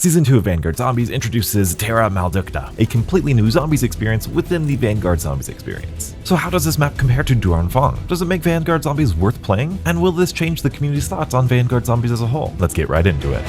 Season 2 of Vanguard Zombies introduces Tera Maledicta, a completely new zombies experience within the Vanguard Zombies experience. So how does this map compare to Duranfang? Does it make Vanguard Zombies worth playing? And will this change the community's thoughts on Vanguard Zombies as a whole? Let's get right into it.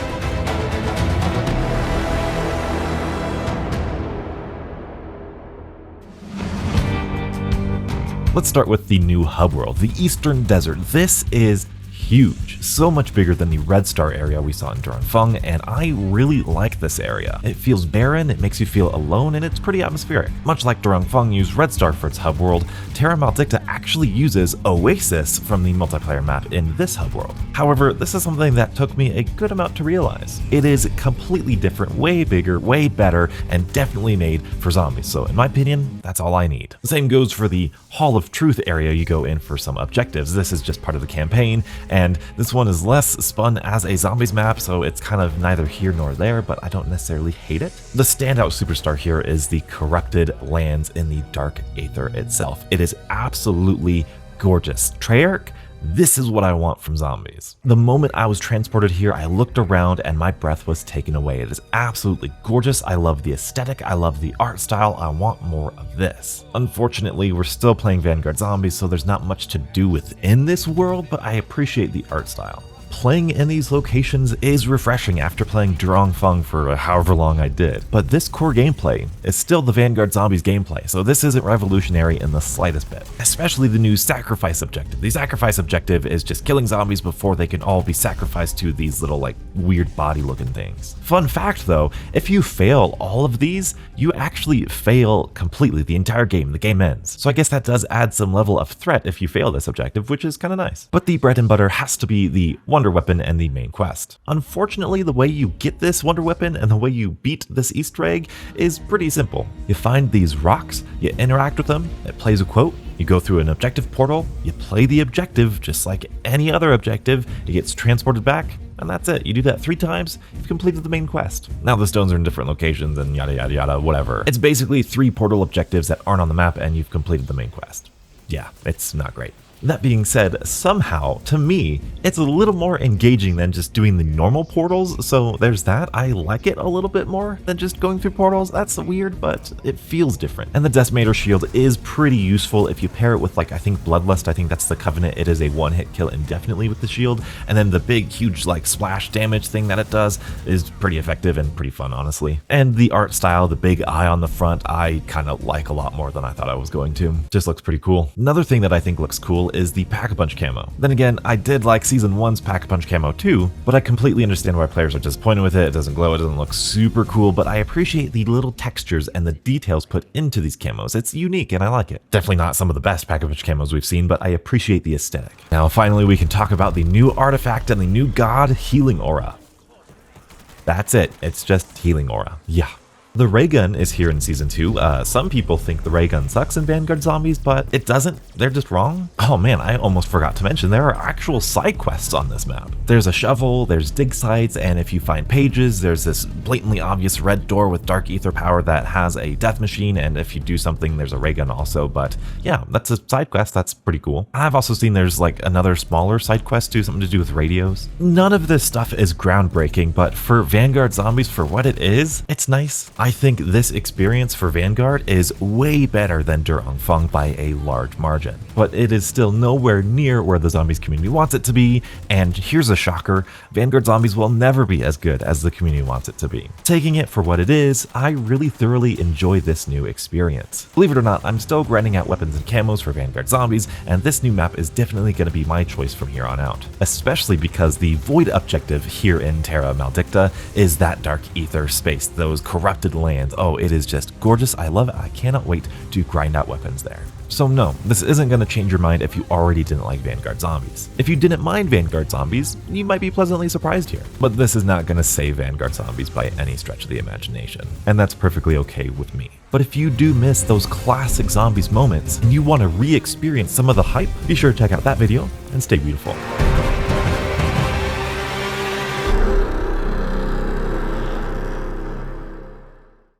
Let's start with the new hub world, the Eastern Desert. This is huge, so much bigger than the Red Star area we saw in Duranfang, and I really like this area. It feels barren, it makes you feel alone, and it's pretty atmospheric. Much like Duranfang used Red Star for its hub world, Tera Maledicta actually uses Oasis from the multiplayer map in this hub world. However, this is something that took me a good amount to realize. It is completely different, way bigger, way better, and definitely made for zombies, so in my opinion, that's all I need. The same goes for the Hall of Truth area you go in for some objectives. This is just part of the campaign, and this one is less spun as a zombies map, so it's kind of neither here nor there, but I don't necessarily hate it. The standout superstar here is the corrupted lands in the Dark Aether itself. It is absolutely gorgeous. Treyarch, this is what I want from zombies. The moment I was transported here, I looked around and my breath was taken away. It is absolutely gorgeous. I love the aesthetic. I love the art style. I want more of this. Unfortunately, we're still playing Vanguard Zombies, so there's not much to do within this world, but I appreciate the art style. Playing in these locations is refreshing after playing Duranfang for however long I did, but this core gameplay is still the Vanguard Zombies gameplay, so this isn't revolutionary in the slightest bit. Especially the new sacrifice objective. The sacrifice objective is just killing zombies before they can all be sacrificed to these little like weird body looking things. Fun fact though, if you fail all of these, you actually fail completely the entire game. The game ends. So I guess that does add some level of threat if you fail this objective, which is kind of nice. But the bread and butter has to be the Wonder Weapon and the main quest. Unfortunately, the way you get this Wonder Weapon and the way you beat this Easter egg is pretty simple. You find these rocks, you interact with them, it plays a quote, you go through an objective portal, you play the objective just like any other objective, it gets transported back, and that's it. You do that 3 times, you've completed the main quest. Now the stones are in different locations and yada yada yada, whatever. It's basically 3 portal objectives that aren't on the map and you've completed the main quest. Yeah, it's not great. That being said, somehow, to me, it's a little more engaging than just doing the normal portals, so there's that. I like it a little bit more than just going through portals. That's weird, but it feels different. And the Decimator shield is pretty useful if you pair it with, like, I think Bloodlust. I think that's the Covenant. It is a one-hit kill indefinitely with the shield, and then the big, huge, like, splash damage thing that it does is pretty effective and pretty fun, honestly. And the art style, the big eye on the front, I kind of like a lot more than I thought I was going to. Just looks pretty cool. Another thing that I think looks cool is the Pack-a-Punch camo. Then again, I did like Season 1's Pack-a-Punch camo too, but I completely understand why players are disappointed with it. It doesn't glow, it doesn't look super cool, but I appreciate the little textures and the details put into these camos. It's unique and I like it. Definitely not some of the best Pack-a-Punch camos we've seen, but I appreciate the aesthetic. Now finally we can talk about the new artifact and the new god, Healing Aura. That's it, it's just Healing Aura. Yeah. The ray gun is here in Season 2. Some people think the ray gun sucks in Vanguard Zombies, but it doesn't. They're just wrong. Oh man, I almost forgot to mention there are actual side quests on this map. There's a shovel, there's dig sites, and if you find pages, there's this blatantly obvious red door with dark ether power that has a death machine, and if you do something, there's a ray gun also, but yeah, that's a side quest. That's pretty cool. I've also seen there's like another smaller side quest too, something to do with radios. None of this stuff is groundbreaking, but for Vanguard Zombies, for what it is, it's nice. I think this experience for Vanguard is way better than Duranfang by a large margin, but it is still nowhere near where the zombies community wants it to be, and here's a shocker, Vanguard Zombies will never be as good as the community wants it to be. Taking it for what it is, I really thoroughly enjoy this new experience. Believe it or not, I'm still grinding out weapons and camos for Vanguard Zombies, and this new map is definitely going to be my choice from here on out, especially because the Void objective here in Tera Maledicta is that dark ether space, those corrupted lands. Oh, it is just gorgeous. I love it. I cannot wait to grind out weapons there. So no, this isn't going to change your mind if you already didn't like Vanguard Zombies. If you didn't mind Vanguard Zombies, you might be pleasantly surprised here. But this is not going to save Vanguard Zombies by any stretch of the imagination, and that's perfectly okay with me. But if you do miss those classic zombies moments and you want to re-experience some of the hype, be sure to check out that video and stay beautiful.